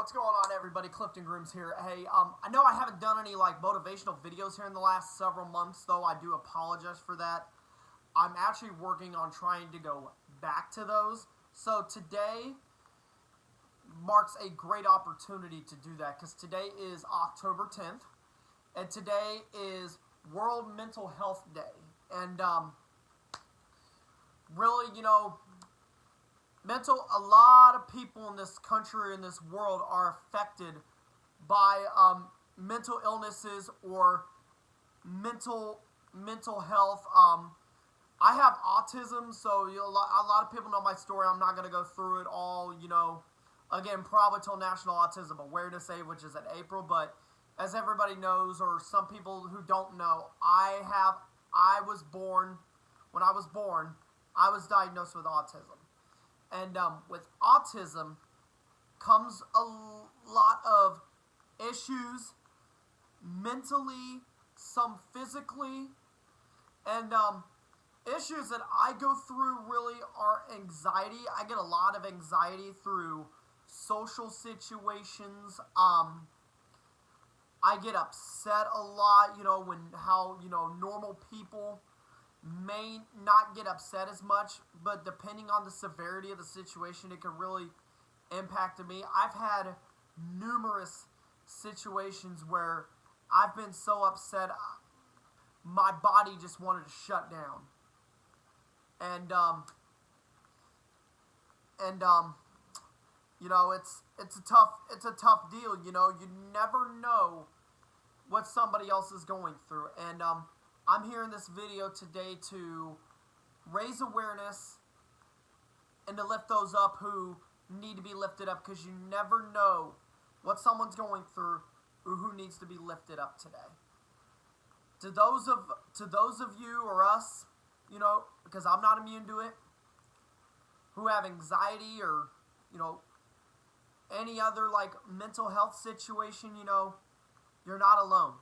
what's going on, everybody? Clifton Grooms here. Hey, I know I haven't done any motivational videos here in the last several months, though. I do apologize for that. I'm actually working on trying to go back to those. So today marks a great opportunity to do that, because today is October 10th, and today is World Mental Health Day. And really, a lot of people in this country, in this world, are affected by mental illnesses or mental health. I have autism, so a lot of people know my story. I'm not going to go through it all, again, probably till National Autism Awareness Day, which is in April. But as everybody knows, or some people who don't know, when I was born, I was diagnosed with autism. And with autism comes a lot of issues, mentally, some physically, and issues that I go through really are anxiety. I get a lot of anxiety through social situations. I get upset a lot, when normal people may not get upset as much, but depending on the severity of the situation, it can really impact me. I've had numerous situations where I've been so upset, my body just wanted to shut down. And it's a tough deal. You never know what somebody else is going through. And I'm here in this video today to raise awareness and to lift those up who need to be lifted up, because you never know what someone's going through or who needs to be lifted up today. To those of you or us, because I'm not immune to it, who have anxiety or any other mental health situation, you're not alone.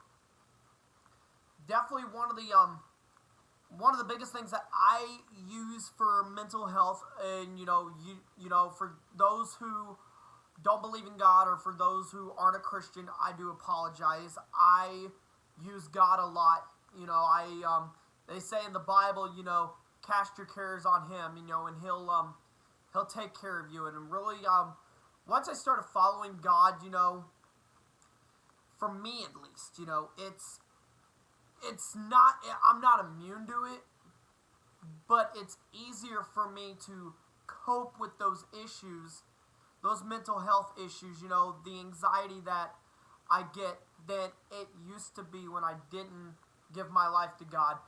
Definitely one of the biggest things that I use for mental health, and for those who don't believe in God, or for those who aren't a Christian, I do apologize. I use God a lot. They say in the Bible, cast your cares on Him, and He'll take care of you. And really, once I started following God, for me at least, I'm not immune to it, but it's easier for me to cope with those issues, those mental health issues, the anxiety that I get, than it used to be when I didn't give my life to God.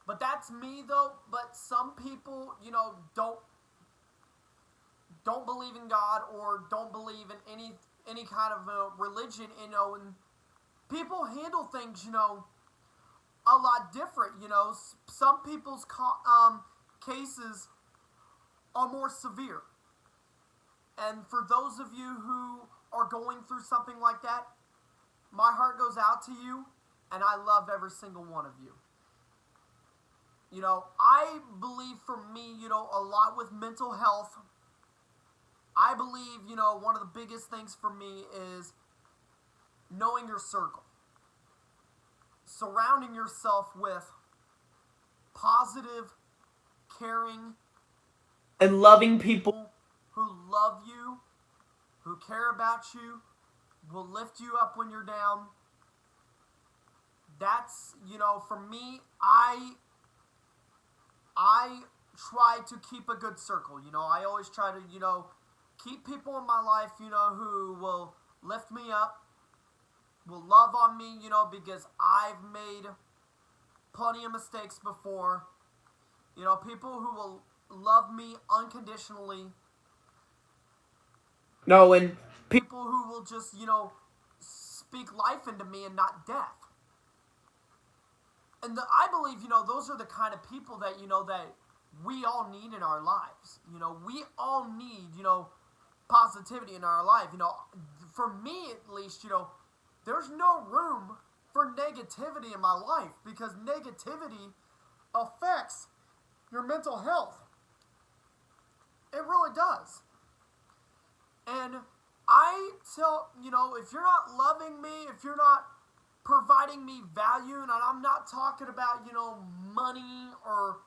But that's me, though. But some people, don't believe in God, or don't believe in any kind of religion, and people handle things, a lot different. Some people's cases are more severe. And for those of you who are going through something like that, my heart goes out to you, and I love every single one of you. I believe for me, a lot with mental health, I believe, one of the biggest things for me is knowing your circle. Surrounding yourself with positive, caring, and loving people who love you, who care about you, will lift you up when you're down. That's, for me, I try to keep a good circle. I always try to, keep people in my life, who will lift me up, will love on me, because I've made plenty of mistakes before. People who will love me unconditionally. And people who will just, speak life into me and not death. And I believe, those are the kind of people that, that we all need in our lives. We all need, positivity in our life. For me at least, there's no room for negativity in my life, because negativity affects your mental health. It really does. And I if you're not loving me, if you're not providing me value, and I'm not talking about, money or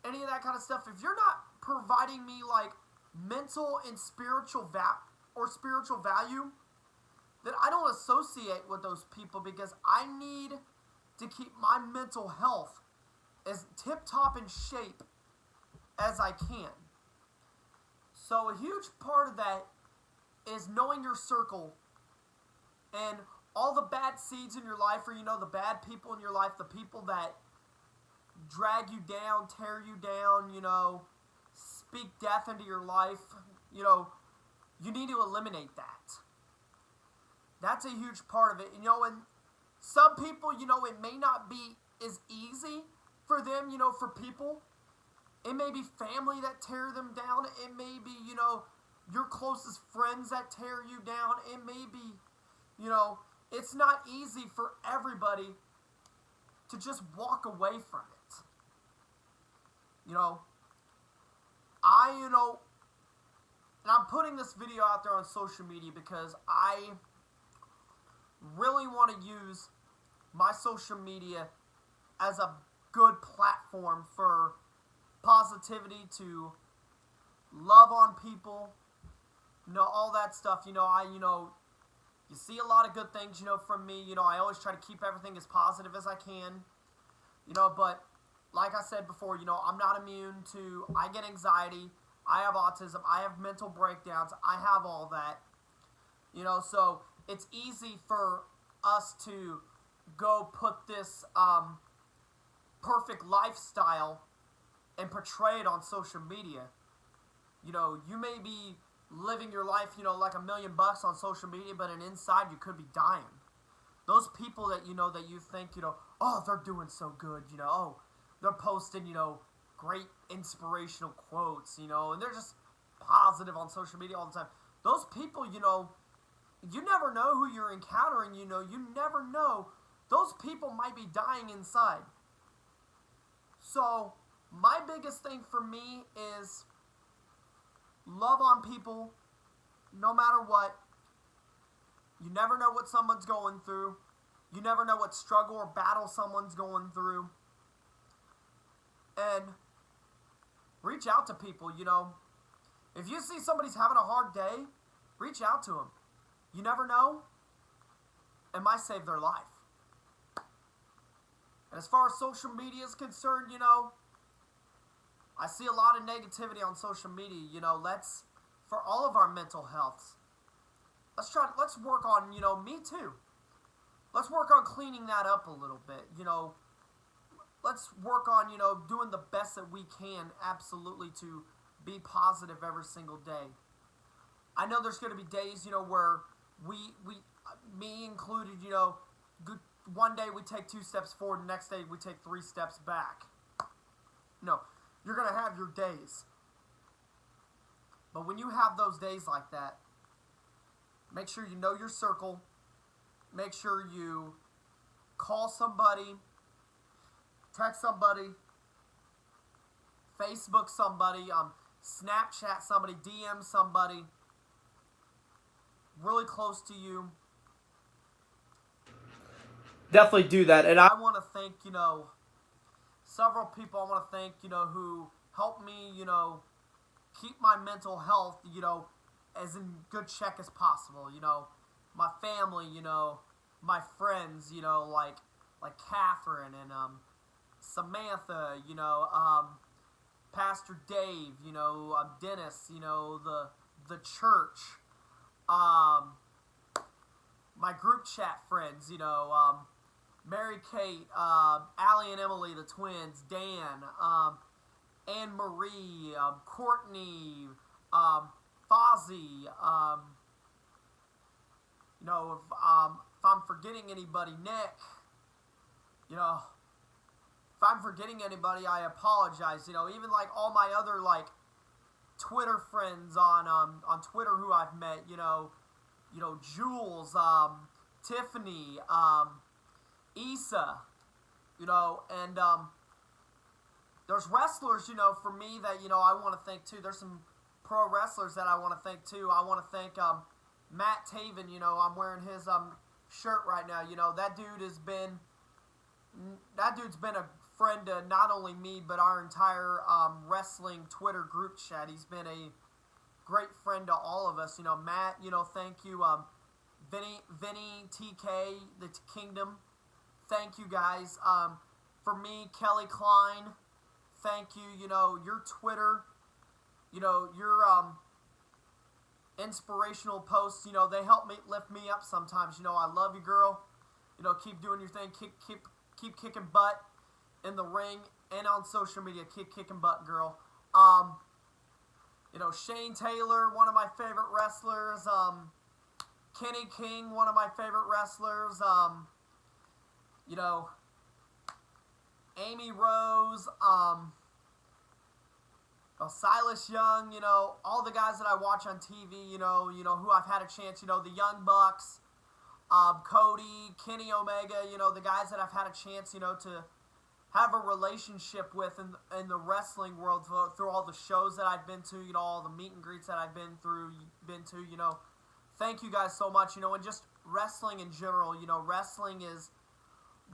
any of that kind of stuff, if you're not providing me like mental and spiritual value, then I don't associate with those people, because I need to keep my mental health as tip-top in shape as I can. So a huge part of that is knowing your circle and all the bad seeds in your life, or the bad people in your life, the people that drag you down, tear you down, speak death into your life, you need to eliminate that. That's a huge part of it. And some people, it may not be as easy for them, for people. It may be family that tear them down. It may be, your closest friends that tear you down. It may be, it's not easy for everybody to just walk away from it. And I'm putting this video out there on social media because I really want to use my social media as a good platform for positivity, to love on people, all that stuff. You see a lot of good things, from me. I always try to keep everything as positive as I can, but like I said before, I'm not immune to, I get anxiety, I have autism, I have mental breakdowns, I have all that, so it's easy for us to go put this perfect lifestyle and portray it on social media. You may be living your life, like $1 million on social media, but inside you could be dying. Those people that, that you think, oh, they're doing so good, oh, they're posting, great inspirational quotes, and they're just positive on social media all the time. Those people, you never know who you're encountering, you never know. Those people might be dying inside. So, my biggest thing for me is love on people no matter what. You never know what someone's going through. You never know what struggle or battle someone's going through. And reach out to people, If you see somebody's having a hard day, reach out to them. You never know. It might save their life. And as far as social media is concerned, I see a lot of negativity on social media. Let's, for all of our mental healths, let's work on, me too. Let's work on cleaning that up a little bit, Let's work on, doing the best that we can, absolutely, to be positive every single day. I know there's going to be days, where me included, one day we take 2 steps forward, the next day we take 3 steps back. You're going to have your days. But when you have those days like that, make sure you know your circle. Make sure you call somebody, text somebody, Facebook somebody, Snapchat somebody, DM somebody really close to you. Definitely do that. And I want to thank, several people I want to thank, who helped me, keep my mental health, as in good check as possible. My family, my friends, like Catherine and Samantha, Pastor Dave, Dennis, the church, my group chat friends, Mary Kate, Allie and Emily, the twins, Dan, Anne Marie, Courtney, Fozzie, if I'm forgetting anybody, Nick, if I'm forgetting anybody, I apologize. Even like all my other like Twitter friends on Twitter who I've met, Jules, Tiffany, Issa, and there's wrestlers, for me that, I want to thank too. There's some pro wrestlers that I want to thank too. I want to thank Matt Taven, you know, I'm wearing his shirt right now. You know, that dude's been a friend to not only me but our entire wrestling Twitter group chat. He's been a great friend to all of us. You know, Matt, you know, thank you. Vinny, TK, the Kingdom, thank you guys. For me, Kelly Klein, thank you. You know, your Twitter, you know, your inspirational posts, you know, they help me lift me up sometimes. You know, I love you, girl. You know, keep doing your thing. Keep kicking butt in the ring and on social media. Keep kicking butt, girl. You know, Shane Taylor, one of my favorite wrestlers. Kenny King, one of my favorite wrestlers. You know, Amy Rose. Silas Young, you know, all the guys that I watch on TV, you know, who I've had a chance, you know, the Young Bucks, Cody, Kenny Omega, you know, the guys that I've had a chance, you know, to have a relationship with in the wrestling world through all the shows that I've been to, you know, all the meet and greets that I've been to, you know. Thank you guys so much, you know, and just wrestling in general, you know, wrestling is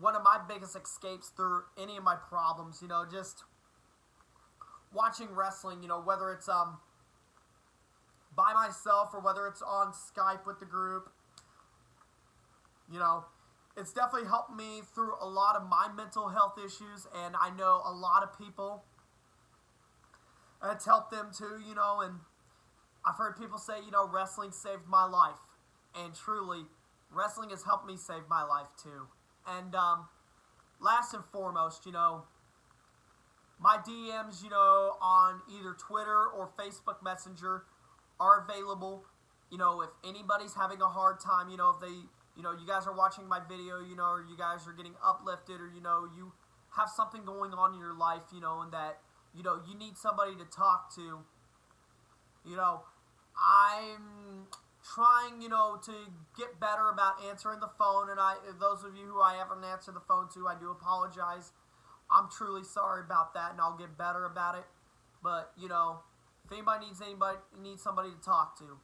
one of my biggest escapes through any of my problems, you know, just watching wrestling, you know, whether it's by myself or whether it's on Skype with the group, you know, it's definitely helped me through a lot of my mental health issues, and I know a lot of people, it's helped them too, you know, and I've heard people say, you know, wrestling saved my life, and truly, wrestling has helped me save my life too. And last and foremost, you know, my DMs, you know, on either Twitter or Facebook Messenger are available. You know, if anybody's having a hard time, you know, if they, you know, you guys are watching my video, you know, or you guys are getting uplifted, or, you know, you have something going on in your life, you know, and that, you know, you need somebody to talk to, you know, I'm trying, you know, to get better about answering the phone, and those of you who I haven't answered the phone to, I do apologize. I'm truly sorry about that, and I'll get better about it. But, you know, if anybody needs somebody to talk to,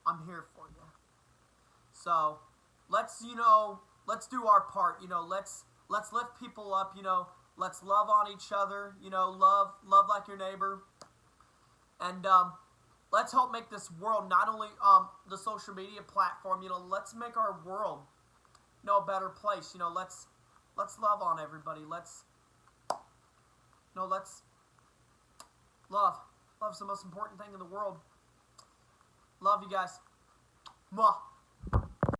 I'm here for you. So, let's, you know, let's do our part. You know, let's lift people up, you know. Let's love on each other, you know, love like your neighbor. And let's help make this world, not only the social media platform, you know, let's make our world, you know, a better place. You know, let's love on everybody. Let's love. Love's the most important thing in the world. Love you guys. Mwah.